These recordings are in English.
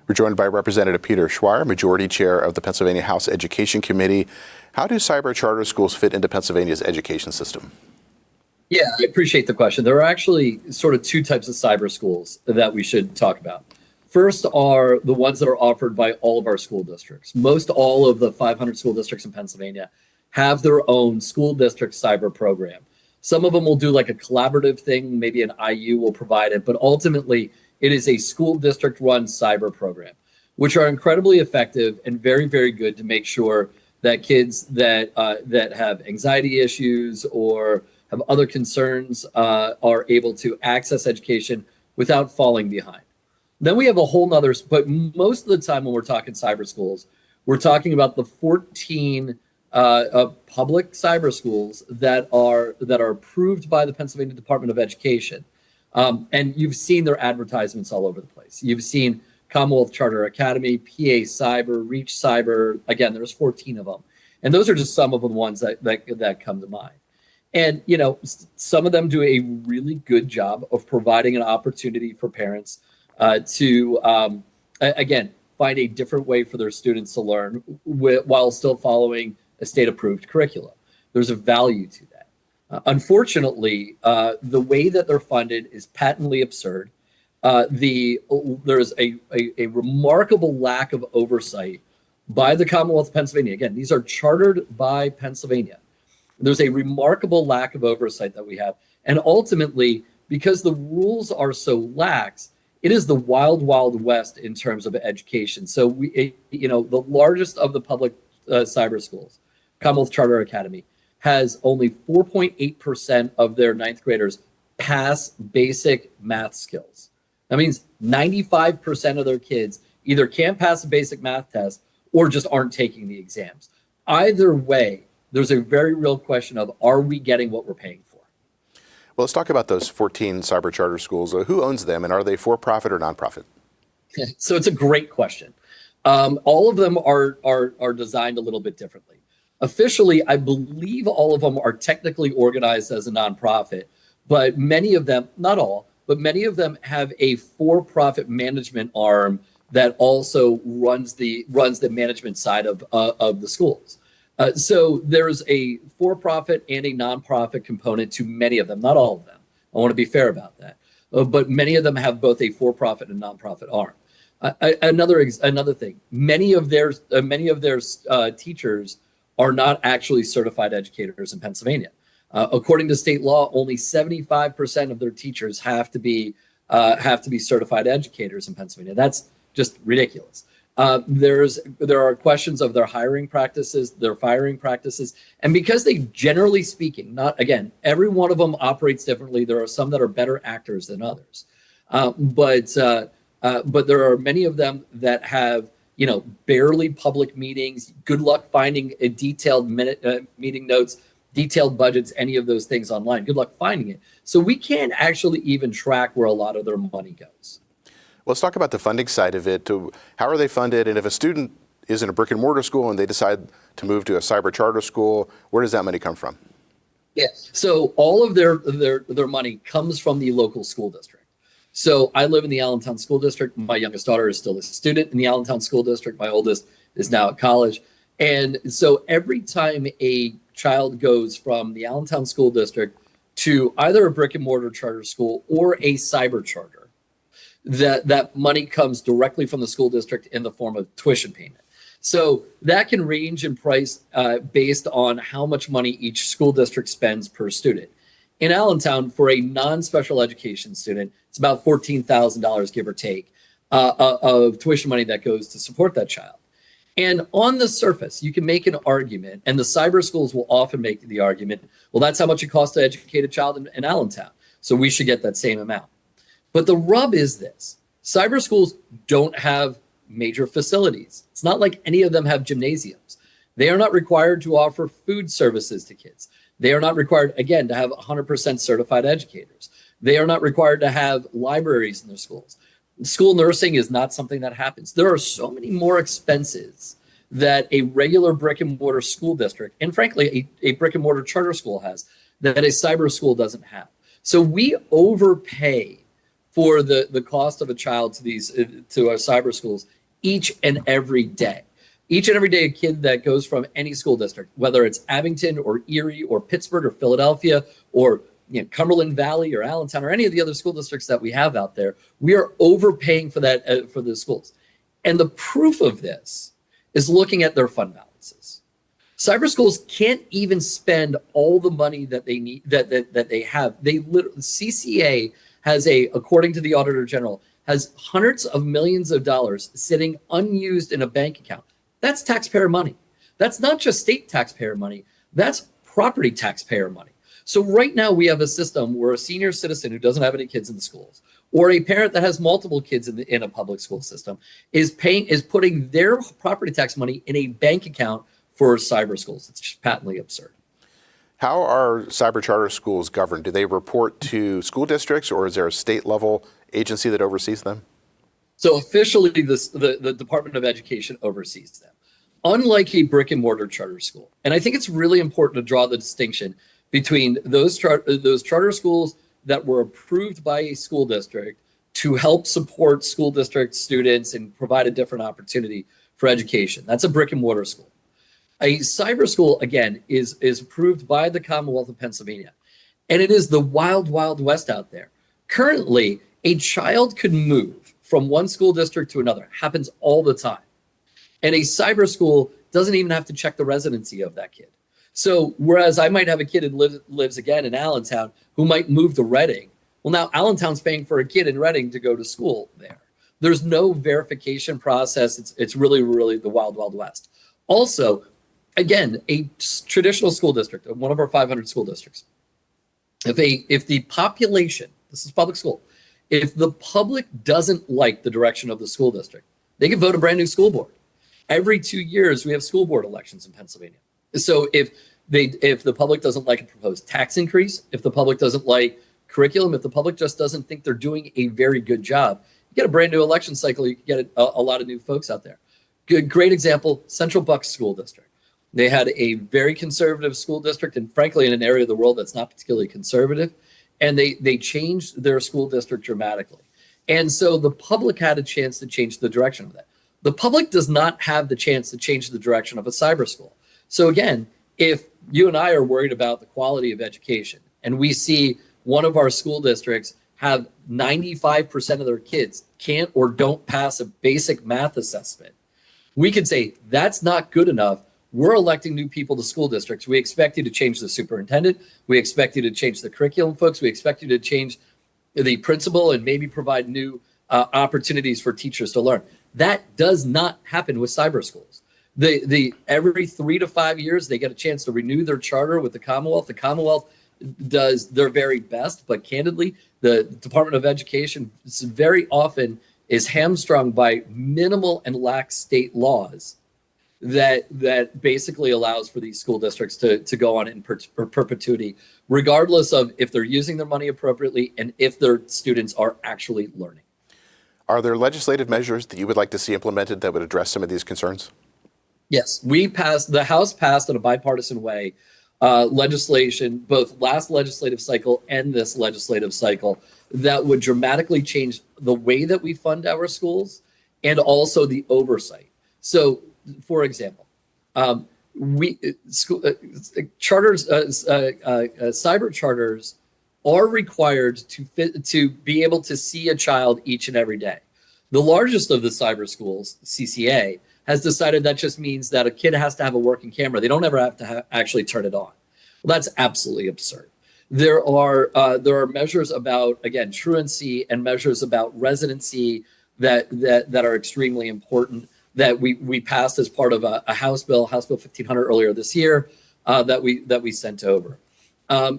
We're joined by Representative Peter Schweyer, Majority Chair of the Pennsylvania House Education Committee. How do cyber charter schools fit into Pennsylvania's education system? Yeah, I appreciate the question. There are actually sort of two types of cyber schools that we should talk about. First are the ones that are offered by all of our school districts. Most all of the 500 school districts in Pennsylvania have their own school district cyber program. Some of them will do like a collaborative thing, maybe an IU will provide it, but ultimately it is a school district run cyber program, which are incredibly effective and very, very good to make sure that kids that have anxiety issues or have other concerns are able to access education without falling behind. Then we have a whole nother, but most of the time when we're talking cyber schools, we're talking about the 14 public cyber schools that are approved by the Pennsylvania Department of Education. And you've seen their advertisements all over the place. You've seen Commonwealth Charter Academy, PA Cyber, Reach Cyber. Again, there's 14 of them. And those are just some of the ones that come to mind. And, you know, some of them do a really good job of providing an opportunity for parents to, again, find a different way for their students to learn while still following a state-approved curriculum. There's a value to that. Unfortunately, the way that they're funded is patently absurd. There's a remarkable lack of oversight by the Commonwealth of Pennsylvania. Again, these are chartered by Pennsylvania. There's a remarkable lack of oversight that we have. And ultimately, because the rules are so lax, it is the wild, wild west in terms of education. So the largest of the public cyber schools, Commonwealth Charter Academy, has only 4.8% of their ninth graders pass basic math skills. That means 95% of their kids either can't pass a basic math test or just aren't taking the exams. Either way, there's a very real question of, are we getting what we're paying for? Well, let's talk about those 14 cyber charter schools. Who owns them, and are they for-profit or nonprofit? So it's a great question. All of them are designed a little bit differently. Officially, I believe all of them are technically organized as a nonprofit, but many of them, not all, but many of them have a for-profit management arm that also runs the management side of the schools. So there's a for-profit and a nonprofit component to many of them, not all of them. I want to be fair about that. But many of them have both a for-profit and nonprofit arm. Another thing, many of their teachers are not actually certified educators in Pennsylvania. According to state law, only 75% of their teachers have to be certified educators in Pennsylvania. That's just ridiculous. There are questions of their hiring practices, their firing practices, and because they, generally speaking, not again, every one of them operates differently. There are some that are better actors than others, but there are many of them that have barely public meetings. Good luck finding a detailed meeting notes, detailed budgets, any of those things online. Good luck finding it. So we can't actually even track where a lot of their money goes. Let's talk about the funding side of it. How are they funded? And if a student is in a brick and mortar school and they decide to move to a cyber charter school, where does that money come from? Yeah, so all of their money comes from the local school district. So I live in the Allentown School District. My youngest daughter is still a student in the Allentown School District. My oldest is now at college. And so every time a child goes from the Allentown School District to either a brick and mortar charter school or a cyber charter, that money comes directly from the school district in the form of tuition payment. So that can range in price based on how much money each school district spends per student. In Allentown, for a non-special education student, it's about $14,000, give or take, of tuition money that goes to support that child. And on the surface, you can make an argument, and the cyber schools will often make the argument, well, that's how much it costs to educate a child in Allentown, so we should get that same amount. But the rub is this: cyber schools don't have major facilities. It's not like any of them have gymnasiums. They are not required to offer food services to kids. They are not required, again, to have 100% certified educators. They are not required to have libraries in their schools. School nursing is not something that happens. There are so many more expenses that a regular brick and mortar school district, and frankly, a brick and mortar charter school has, that a cyber school doesn't have. So we overpay for the cost of a child to our cyber schools each and every day. Each and every day, a kid that goes from any school district, whether it's Abington or Erie or Pittsburgh or Philadelphia or Cumberland Valley or Allentown or any of the other school districts that we have out there, we are overpaying for that for the schools. And the proof of this is looking at their fund balances. Cyber schools can't even spend all the money that they need that they have. They literally, CCA has according to the Auditor General, has hundreds of millions of dollars sitting unused in a bank account. That's taxpayer money. That's not just state taxpayer money. That's property taxpayer money. So right now we have a system where a senior citizen who doesn't have any kids in the schools, or a parent that has multiple kids in a public school system, is putting their property tax money in a bank account for cyber schools. It's just patently absurd. How are cyber charter schools governed? Do they report to school districts, or is there a state level agency that oversees them? So officially, the Department of Education oversees them, unlike a brick and mortar charter school. And I think it's really important to draw the distinction between those charter schools that were approved by a school district to help support school district students and provide a different opportunity for education. That's a brick and mortar school. A cyber school, again, is approved by the Commonwealth of Pennsylvania. And it is the wild, wild west out there. Currently, a child could move from one school district to another. Happens all the time. And a cyber school doesn't even have to check the residency of that kid. So whereas I might have a kid who lives again in Allentown who might move to Reading, well, now Allentown's paying for a kid in Reading to go to school there. There's no verification process. It's really, really the wild, wild west. Also, again, a traditional school district, one of our 500 school districts, if the population, this is public school, if the public doesn't like the direction of the school district, they can vote a brand new school board. Every 2 years, we have school board elections in Pennsylvania. So if the public doesn't like a proposed tax increase, if the public doesn't like curriculum, if the public just doesn't think they're doing a very good job, you get a brand new election cycle, you can get a lot of new folks out there. Great example, Central Bucks School District. They had a very conservative school district, and frankly, in an area of the world that's not particularly conservative, and they changed their school district dramatically. And so the public had a chance to change the direction of that. The public does not have the chance to change the direction of a cyber school. So again, if you and I are worried about the quality of education, and we see one of our school districts have 95% of their kids can't or don't pass a basic math assessment, we can say that's not good enough. We're electing new people to school districts. We expect you to change the superintendent. We expect you to change the curriculum folks. We expect you to change the principal and maybe provide new opportunities for teachers to learn. That does not happen with cyber schools. Every 3 to 5 years, they get a chance to renew their charter with the Commonwealth. The Commonwealth does their very best, but candidly, the Department of Education very often is hamstrung by minimal and lax state laws that basically allows for these school districts to go on in perpetuity, regardless of if they're using their money appropriately and if their students are actually learning. Are there legislative measures that you would like to see implemented that would address some of these concerns? Yes, the House passed in a bipartisan way legislation, both last legislative cycle and this legislative cycle, that would dramatically change the way that we fund our schools and also the oversight. So, for example, cyber charters are required to be able to see a child each and every day. The largest of the cyber schools, CCA, has decided that just means that a kid has to have a working camera. They don't ever have to actually turn it on. Well, that's absolutely absurd. There are measures about, again, truancy and measures about residency that are extremely important that we passed as part of a House Bill 1500 earlier this year that we sent over.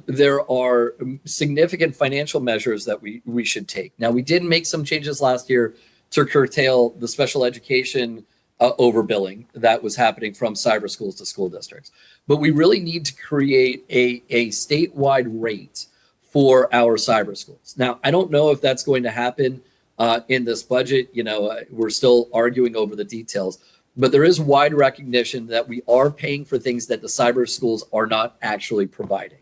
There are significant financial measures that we should take. Now, we did make some changes last year to curtail the special education overbilling that was happening from cyber schools to school districts. But we really need to create a statewide rate for our cyber schools. Now, I don't know if that's going to happen in this budget. We're still arguing over the details, but there is wide recognition that we are paying for things that the cyber schools are not actually providing.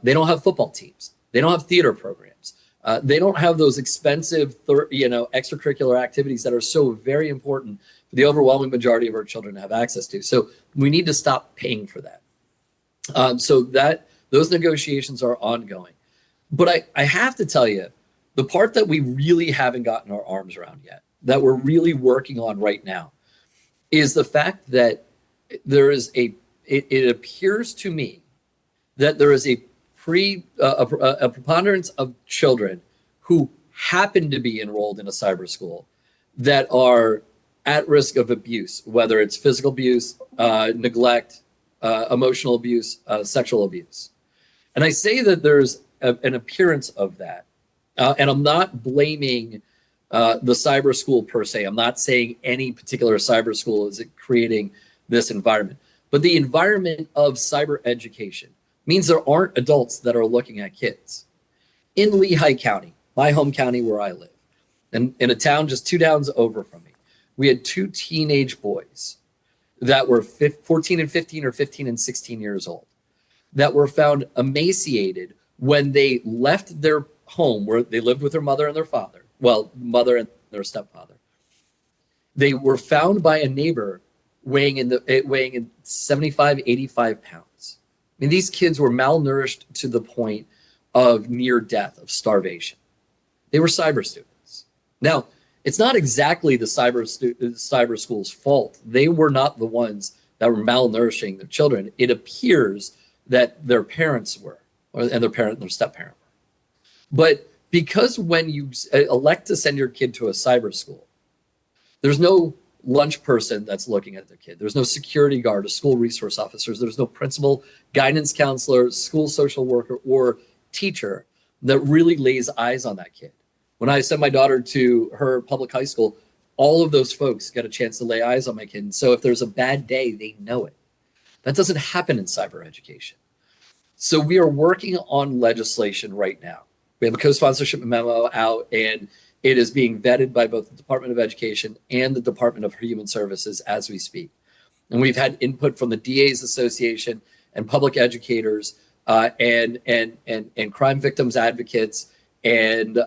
They don't have football teams. They don't have theater programs. They don't have those expensive, extracurricular activities that are so very important for the overwhelming majority of our children to have access to. So we need to stop paying for that. So those negotiations are ongoing. But I have to tell you, the part that we really haven't gotten our arms around yet, that we're really working on right now, is the fact that there is it appears to me that there is a preponderance of children who happen to be enrolled in a cyber school that are at risk of abuse, whether it's physical abuse, neglect, emotional abuse, sexual abuse. And I say that there's an appearance of that. And I'm not blaming the cyber school per se. I'm not saying any particular cyber school is creating this environment. But the environment of cyber education means there aren't adults that are looking at kids. In Lehigh County, my home county where I live, and in a town just 2 towns over from me, we had 2 teenage boys that were 14 and 15 or 15 and 16 years old that were found emaciated when they left their home where they lived with their mother and their father. Well, mother and their stepfather. They were found by a neighbor weighing in 75, 85 pounds. I mean, these kids were malnourished to the point of near death, of starvation. They were cyber students. Now, it's not exactly the cyber school's fault. They were not the ones that were malnourishing their children. It appears that their parents were, and their step-parent were. But because when you elect to send your kid to a cyber school, there's no lunch person that's looking at their kid. There's no security guard or school resource officers. There's no principal, guidance counselor, school social worker, or teacher that really lays eyes on that kid. When I send my daughter to her public high school, all of those folks get a chance to lay eyes on my kid. And so if there's a bad day, they know it. That doesn't happen in cyber education. So we are working on legislation right now. We have a co-sponsorship memo out, and it is being vetted by both the Department of Education and the Department of Human Services as we speak. And we've had input from the DA's Association and public educators and crime victims advocates and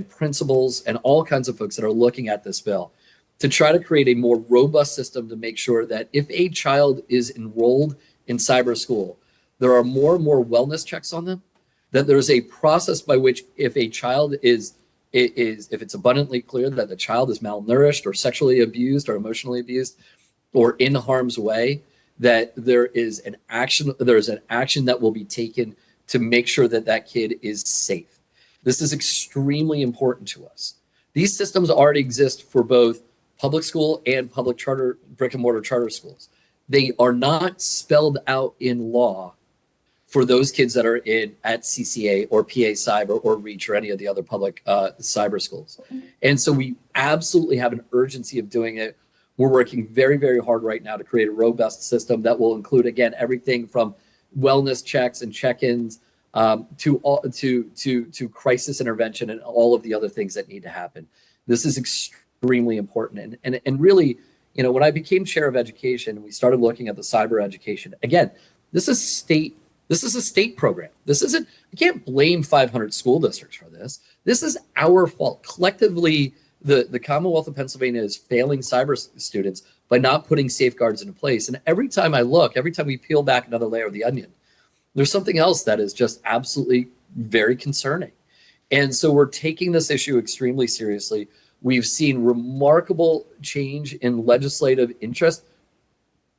principals and all kinds of folks that are looking at this bill to try to create a more robust system to make sure that if a child is enrolled in cyber school, there are more and more wellness checks on them, that there's a process by which if a child if it's abundantly clear that the child is malnourished or sexually abused or emotionally abused or in harm's way, that there is an action that will be taken to make sure that that kid is safe. This is extremely important to us. These systems already exist for both public school and public charter, brick and mortar charter schools. They are not spelled out in law for those kids that are at CCA or PA Cyber or REACH or any of the other public cyber schools. And so we absolutely have an urgency of doing it. We're working very, very hard right now to create a robust system that will include, again, everything from wellness checks and check-ins to crisis intervention and all of the other things that need to happen. This is extremely important. And really, when I became chair of education, we started looking at the cyber education. Again, this is a state program. This isn't, I can't blame 500 school districts for this. This is our fault. Collectively, the Commonwealth of Pennsylvania is failing cyber students by not putting safeguards into place. And every time we peel back another layer of the onion, there's something else that is just absolutely very concerning. And so we're taking this issue extremely seriously. We've seen remarkable change in legislative interest.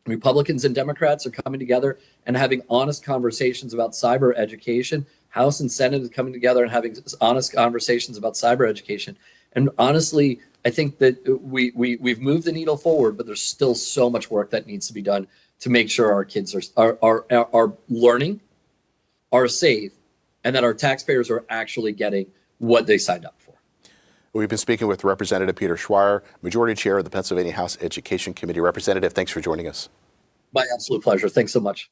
Republicans and Democrats are coming together and having honest conversations about cyber education. House and Senate is coming together and having honest conversations about cyber education. And honestly, I think that we've moved the needle forward, but there's still so much work that needs to be done to make sure our kids are learning, are safe, and that our taxpayers are actually getting what they signed up for. We've been speaking with Representative Peter Schweyer, Majority Chair of the Pennsylvania House Education Committee. Representative, thanks for joining us. My absolute pleasure. Thanks so much.